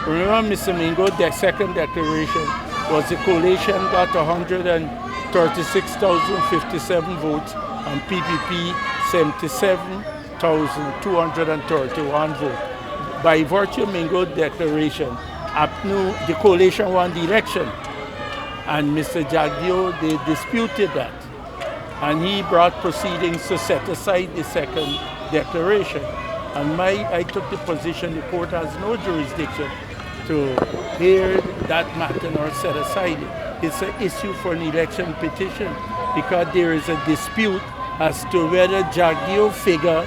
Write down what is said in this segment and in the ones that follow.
Remember, Mr. Mingo, the second declaration was the coalition got 136,057 votes and PPP 77,231 votes. By virtue of Mingo's declaration, APNU, the coalition won the election. And Mr. Jagdio, they disputed that. And he brought proceedings to set aside the second declaration. And I took the position the court has no jurisdiction to hear that matter or set aside it. It's an issue for an election petition because there is a dispute as to whether Jagdio figure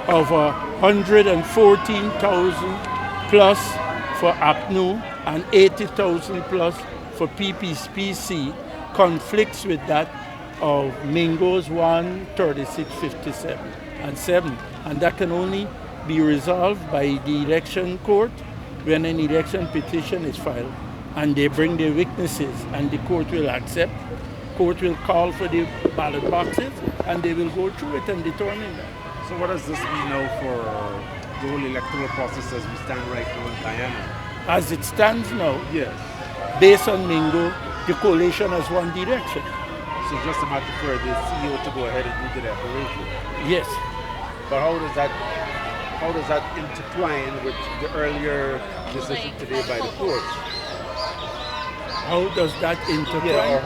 of 114,000 plus for APNU and 80,000 plus for PPC conflicts with that of Mingo's 136.57 and 7. And that can only be resolved by the election court when an election petition is filed and they bring their witnesses and the court will accept. Court will call for the ballot boxes and they will go through it and determine that. So what does this mean now for the whole electoral process as we stand right now in Guyana? As it stands now, Yes. based on Mingo, the coalition has one direction. So it's just a matter for the CEO to go ahead and do the declaration. Yes. But how does that intertwine with the earlier decision today by the court? How does that intertwine? Yeah,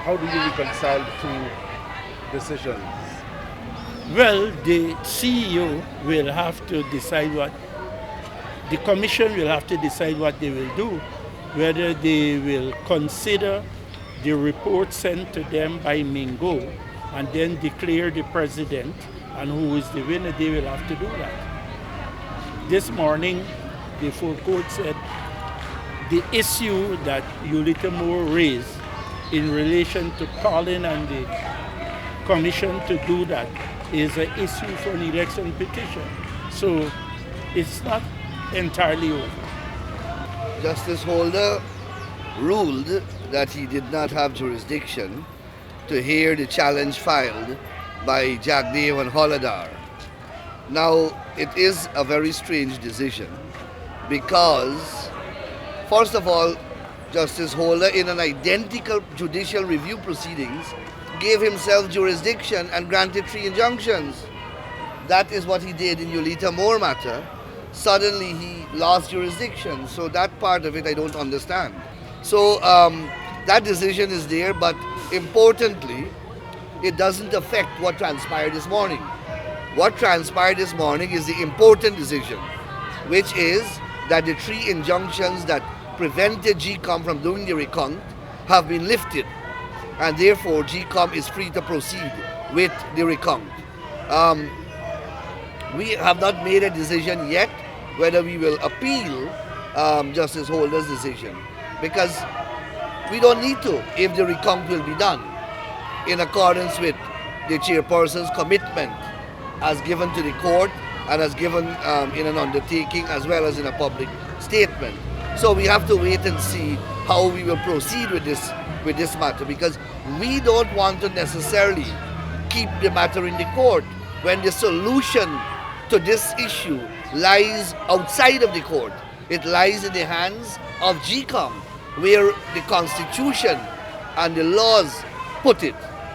how do you reconcile the two decisions? Well, the CEO will have to decide the commission will have to decide what they will do, whether they will consider the report sent to them by Mingo and then declare the president and who is the winner. They will have to do that. This morning, the full court said the issue that Yulita Moore raised in relation to calling and the commission to do that is an issue for an election petition. So it's not entirely over. Justice Holder ruled that he did not have jurisdiction to hear the challenge filed by Jagdev and Holadar. Now, it is a very strange decision because, first of all, Justice Holder, in an identical judicial review proceedings, gave himself jurisdiction and granted 3 injunctions. That is what he did in Yulita Moore matter. Suddenly he lost jurisdiction. So that part of it I don't understand. So that decision is there, but importantly, it doesn't affect what transpired this morning. What transpired this morning is the important decision, which is that the 3 injunctions that prevented GCOM from doing the recount have been lifted. And therefore GCOM is free to proceed with the recount. We have not made a decision yet whether we will appeal Justice Holder's decision, because we don't need to if the recount will be done in accordance with the chairperson's commitment as given to the court and as given in an undertaking as well as in a public statement. So we have to wait and see how we will proceed with this matter, because we don't want to necessarily keep the matter in the court when the solution to this issue lies outside of the court. It lies in the hands of GCOM, where the Constitution and the laws put it.